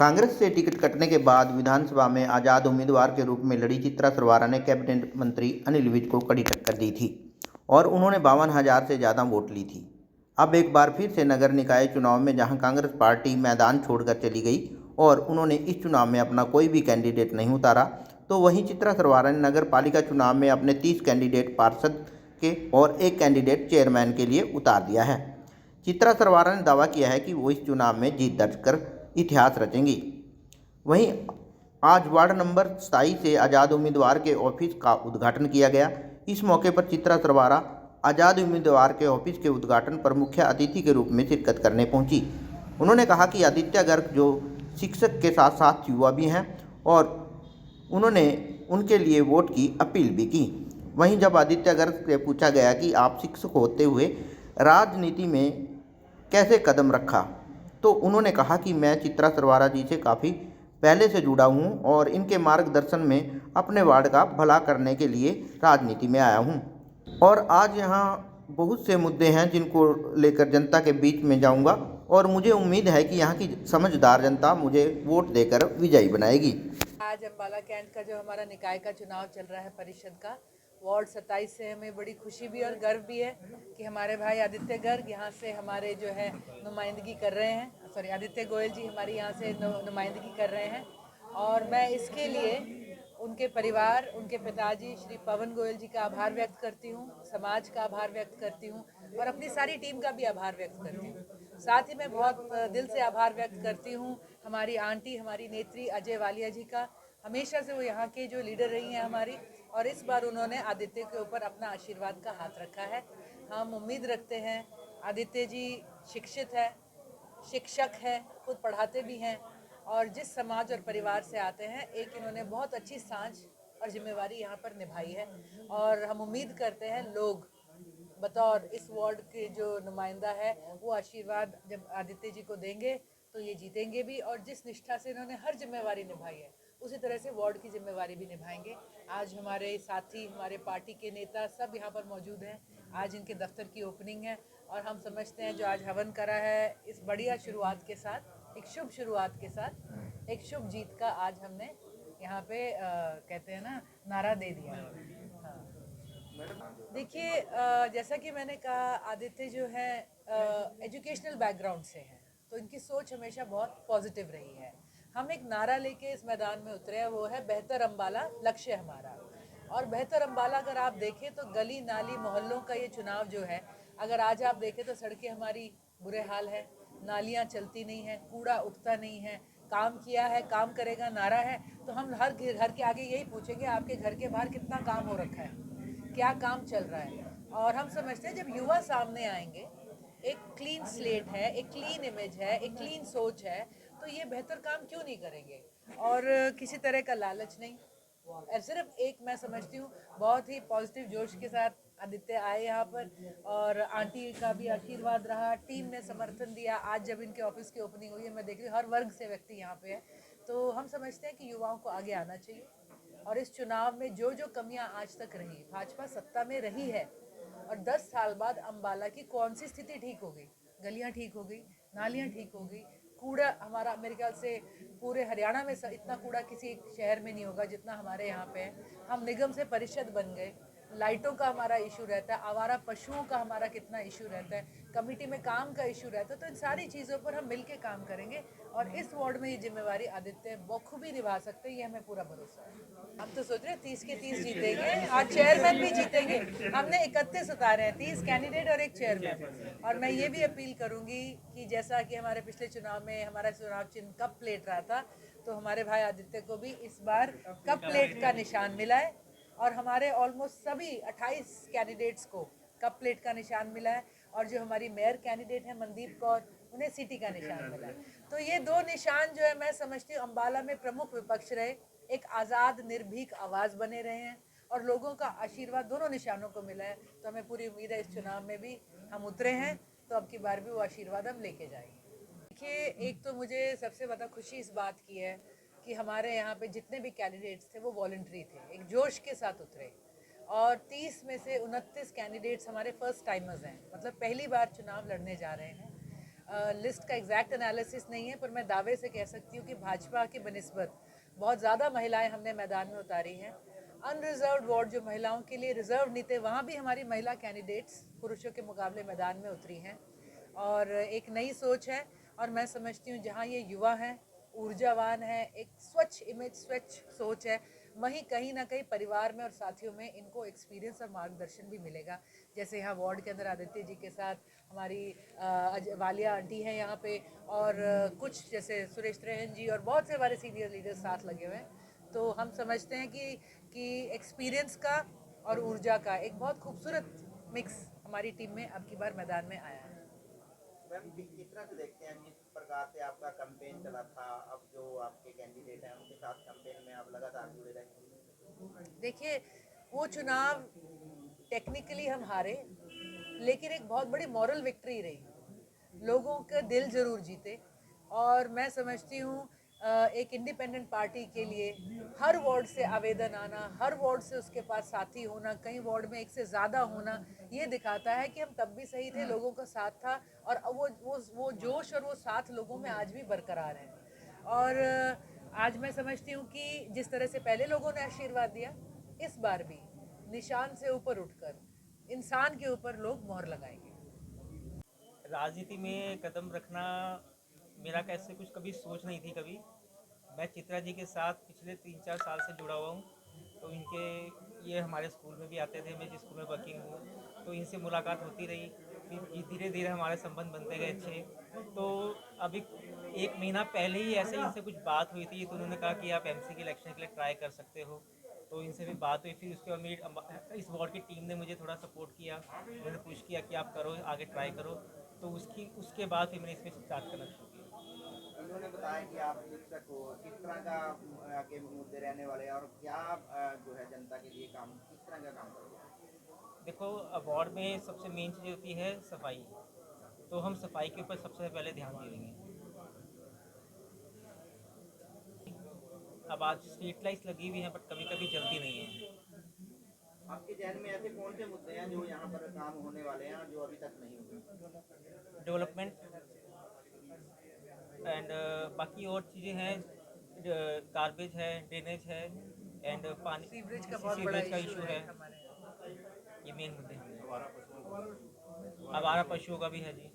कांग्रेस से टिकट कटने के बाद विधानसभा में आज़ाद उम्मीदवार के रूप में लड़ी चित्रा सरवारा ने कैबिनेट मंत्री अनिल विज को कड़ी टक्कर दी थी और उन्होंने 52,000 से ज़्यादा वोट ली थी। अब एक बार फिर से नगर निकाय चुनाव में जहां कांग्रेस पार्टी मैदान छोड़कर चली गई और उन्होंने इस चुनाव में अपना कोई भी कैंडिडेट नहीं उतारा, तो वहीं चित्रा सरवारा ने नगर पालिका चुनाव में अपने 30 कैंडिडेट पार्षद के और एक कैंडिडेट चेयरमैन के लिए उतार दिया है। चित्रा सरवारा ने दावा किया है कि वो इस चुनाव में जीत दर्ज कर इतिहास रचेंगी। वहीं आज वार्ड नंबर 27 से आज़ाद उम्मीदवार के ऑफिस का उद्घाटन किया गया। इस मौके पर चित्रा सरवारा आज़ाद उम्मीदवार के ऑफिस के उद्घाटन पर मुख्य अतिथि के रूप में शिरकत करने पहुंची। उन्होंने कहा कि आदित्य गर्ग जो शिक्षक के साथ साथ युवा भी हैं और उन्होंने उनके लिए वोट की अपील भी की। वहीं जब आदित्य गर्ग से पूछा गया कि आप शिक्षक होते हुए राजनीति में कैसे कदम रखा, तो उन्होंने कहा कि मैं चित्रा सरवारा जी से काफ़ी पहले से जुड़ा हूं और इनके मार्गदर्शन में अपने वार्ड का भला करने के लिए राजनीति में आया हूं और आज यहां बहुत से मुद्दे हैं जिनको लेकर जनता के बीच में जाऊंगा और मुझे उम्मीद है कि यहां की समझदार जनता मुझे वोट देकर विजयी बनाएगी। आज अम्बाला कैंट का जो हमारा निकाय का चुनाव चल रहा है परिषद का, वार्ड 27 से हमें बड़ी खुशी भी और गर्व भी है कि हमारे भाई आदित्य गर्ग यहाँ से हमारे जो है नुमाइंदगी कर रहे हैं। आदित्य गोयल जी हमारी यहाँ से नुमाइंदगी कर रहे हैं और मैं इसके लिए उनके परिवार, उनके पिताजी श्री पवन गोयल जी का आभार व्यक्त करती हूँ, समाज का आभार व्यक्त करती हूँ और अपनी सारी टीम का भी आभार व्यक्त करती हूँ। साथ ही मैं बहुत दिल से आभार व्यक्त करती हूँ हमारी आंटी, हमारी नेत्री अजय वालिया जी का। हमेशा से वो यहाँ के जो लीडर रही हैं हमारी, और इस बार उन्होंने आदित्य के ऊपर अपना आशीर्वाद का हाथ रखा है। हम उम्मीद रखते हैं, आदित्य जी शिक्षित है, शिक्षक है, खुद पढ़ाते भी हैं और जिस समाज और परिवार से आते हैं, एक इन्होंने बहुत अच्छी सांझ और जिम्मेवारी यहाँ पर निभाई है और हम उम्मीद करते हैं लोग बतौर इस वार्ड के जो नुमाइंदा है वो आशीर्वाद जब आदित्य जी को देंगे तो ये जीतेंगे भी और जिस निष्ठा से इन्होंने हर जिम्मेवारी निभाई है उसी तरह से वार्ड की जिम्मेवारी भी निभाएंगे। आज हमारे साथी, हमारे पार्टी के नेता सब यहाँ पर मौजूद हैं। आज इनके दफ्तर की ओपनिंग है और हम समझते हैं जो आज हवन करा है इस बढ़िया शुरुआत के साथ, एक शुभ शुरुआत के साथ एक शुभ जीत का आज हमने यहाँ पे कहते हैं ना नारा दे दिया। हाँ, देखिए जैसा कि मैंने कहा आदित्य जो है एजुकेशनल बैकग्राउंड से हैं तो इनकी सोच हमेशा बहुत पॉजिटिव रही है। हम एक नारा लेके इस मैदान में उतरे हैं, वो है बेहतर अम्बाला लक्ष्य हमारा। और बेहतर अम्बाला अगर आप देखें तो गली नाली मोहल्लों का ये चुनाव जो है, अगर आज आप देखें तो सड़कें हमारी बुरे हाल है, नालियाँ चलती नहीं हैं, कूड़ा उठता नहीं है। काम किया है, काम करेगा नारा है, तो हम हर घर के आगे यही पूछेंगे आपके घर के बाहर कितना काम हो रखा है, क्या काम चल रहा है। और हम समझते हैं जब युवा सामने आएंगे, एक क्लीन स्लेट है, एक क्लीन इमेज है, एक क्लीन सोच है, तो ये बेहतर काम क्यों नहीं करेंगे। और किसी तरह का लालच नहीं, सिर्फ एक मैं समझती हूँ बहुत ही पॉजिटिव जोश के साथ आदित्य आए यहाँ पर और आंटी का भी आशीर्वाद रहा, टीम ने समर्थन दिया। आज जब इनके ऑफिस की ओपनिंग हुई है, मैं देख रही हूँ हर वर्ग से व्यक्ति यहाँ पे है, तो हम समझते हैं कि युवाओं को आगे आना चाहिए और इस चुनाव में जो जो कमियां आज तक रही, भाजपा सत्ता में रही है और 10 साल बाद अम्बाला की कौन सी स्थिति ठीक हो गई, गलियां ठीक हो गई, नालियां ठीक हो गई, कूड़ा हमारा मेरे ख्याल से पूरे हरियाणा में इतना कूड़ा किसी शहर में नहीं होगा जितना हमारे यहाँ पे है। हम निगम से परिषद बन गए, लाइटों का हमारा इशू रहता है, आवारा पशुओं का हमारा कितना इशू रहता है, कमेटी में काम का इशू रहता है। तो इन सारी चीज़ों पर हम मिलके काम करेंगे और इस वार्ड में ये जिम्मेवारी आदित्य बखूबी निभा सकते हैं, ये हमें पूरा भरोसा है। हम तो सोच रहे हैं 30 के 30 जीतेंगे और चेयरमैन भी जीतेंगे। हमने 31 उतारे हैं, 30 कैंडिडेट और एक चेयरमैन। और मैं ये भी अपील करूंगी कि जैसा कि हमारे पिछले चुनाव में हमारा चुनाव चिन्ह कप प्लेट रहा था, तो हमारे भाई आदित्य को भी इस बार कप प्लेट का निशान मिला है और हमारे ऑलमोस्ट सभी 28 कैंडिडेट्स को कप प्लेट का निशान मिला है और जो हमारी मेयर कैंडिडेट है मनदीप कौर, उन्हें सिटी का निशान मिला है। तो ये दो निशान जो है मैं समझती हूँ अम्बाला में प्रमुख विपक्ष रहे, एक आज़ाद निर्भीक आवाज़ बने रहे हैं और लोगों का आशीर्वाद दोनों निशानों को मिला है। तो हमें पूरी उम्मीद है इस चुनाव में भी हम उतरे हैं तो अब की बार भी वो आशीर्वाद हम लेके जाएंगे। देखिए, एक तो मुझे सबसे ज़्यादा खुशी इस बात की है कि हमारे यहाँ पे जितने भी कैंडिडेट्स थे वो वॉलंटरी थे, एक जोश के साथ उतरे और 30 में से 29 कैंडिडेट्स हमारे फर्स्ट टाइमर्स हैं, मतलब पहली बार चुनाव लड़ने जा रहे हैं। लिस्ट का एग्जैक्ट एनालिसिस नहीं है, पर मैं दावे से कह सकती हूँ कि भाजपा की बनिस्बत बहुत ज़्यादा महिलाएं हमने मैदान में उतारी हैं। अनरिजर्व्ड वार्ड जो महिलाओं के लिए रिजर्व नहीं थे, वहाँ भी हमारी महिला कैंडिडेट्स पुरुषों के मुकाबले मैदान में उतरी हैं और एक नई सोच है। और मैं समझती हूँ जहाँ ये युवा हैं, ऊर्जावान है, एक स्वच्छ इमेज, स्वच्छ सोच है, वहीं कहीं ना कहीं परिवार में और साथियों में इनको एक्सपीरियंस और मार्गदर्शन भी मिलेगा। जैसे यहाँ वार्ड के अंदर आदित्य जी के साथ हमारी वालिया आंटी हैं यहाँ पे, और कुछ जैसे सुरेश त्रेहन जी और बहुत से हमारे सीनियर लीडर्स साथ लगे हुए हैं। तो हम समझते हैं कि एक्सपीरियंस का और ऊर्जा का एक बहुत खूबसूरत मिक्स हमारी टीम में अब की बार मैदान में आया है। मैम किस तरह से देखते हैं जिस प्रकार से आपका कैंपेन चला था, अब जो आपके कैंडिडेट हैं उनके साथ कैंपेन में आप लगातार जुड़े रहेंगे? देखिए, वो चुनाव टेक्निकली हम हारे, लेकिन एक बहुत बड़ी मॉरल विक्ट्री रही, लोगों के दिल जरूर जीते। और मैं समझती हूँ एक इंडिपेंडेंट पार्टी के लिए हर वार्ड से आवेदन आना, हर वार्ड से उसके पास साथी होना, कई वार्ड में एक से ज़्यादा होना, ये दिखाता है कि हम तब भी सही थे, लोगों का साथ था और अब वो जोश और वो साथ लोगों में आज भी बरकरार है। और आज मैं समझती हूँ कि जिस तरह से पहले लोगों ने आशीर्वाद दिया, इस बार भी निशान से ऊपर उठकर इंसान के ऊपर लोग मोहर लगाएंगे। राजनीति में कदम रखना मेरा कैसे कुछ कभी सोच नहीं थी कभी। मैं चित्रा जी के साथ पिछले 3-4 साल से जुड़ा हुआ हूँ। तो इनके ये हमारे स्कूल में भी आते थे, मैं जिस स्कूल में वर्किंग हूँ, तो इनसे मुलाकात होती रही। फिर धीरे धीरे हमारे संबंध बनते गए अच्छे। तो अभी 1 महीना पहले ही ऐसे ही इनसे कुछ बात हुई थी, तो उन्होंने कहा कि आप एमसी के इलेक्शन के लिए ट्राई कर सकते हो। तो इनसे भी बात हुई, फिर उसके बाद मेरी इस वार्ड की टीम ने मुझे थोड़ा सपोर्ट किया, उन्होंने पुश किया कि आप करो, आगे ट्राई करो। तो उसके बाद फिर मैंने इसमें स्टार्ट करना शुरू किया। उन्होंने बताया कि आप शिक्षक हो, किस तरह का के मुद्दे रहने वाले हैं और क्या जो है जनता के लिए काम, किस तरह का काम करोगे? देखो, वार्ड में सबसे मेन चीज़ होती है सफाई। तो हम सफाई के ऊपर सबसे पहले ध्यान देंगे। अब आज स्ट्रीट लाइट्स लगी हुई हैं, बट कभी कभी जल्दी नहीं है। आपके जहन में ऐसे कौन से मुद्दे हैं जो यहाँ पर काम होने वाले हैं जो अभी तक नहीं हुए? डेवलपमेंट एंड बाकी और चीज़ें हैं, गार्बेज है, ड्रेनेज है एंड पानी, सीवरेज का बहुत बड़ा सीवरेज का इशू इशू है है। हमारे यहाँ। ये मेन मुद्दे हैं। आवारा पशुओं का भी है जी।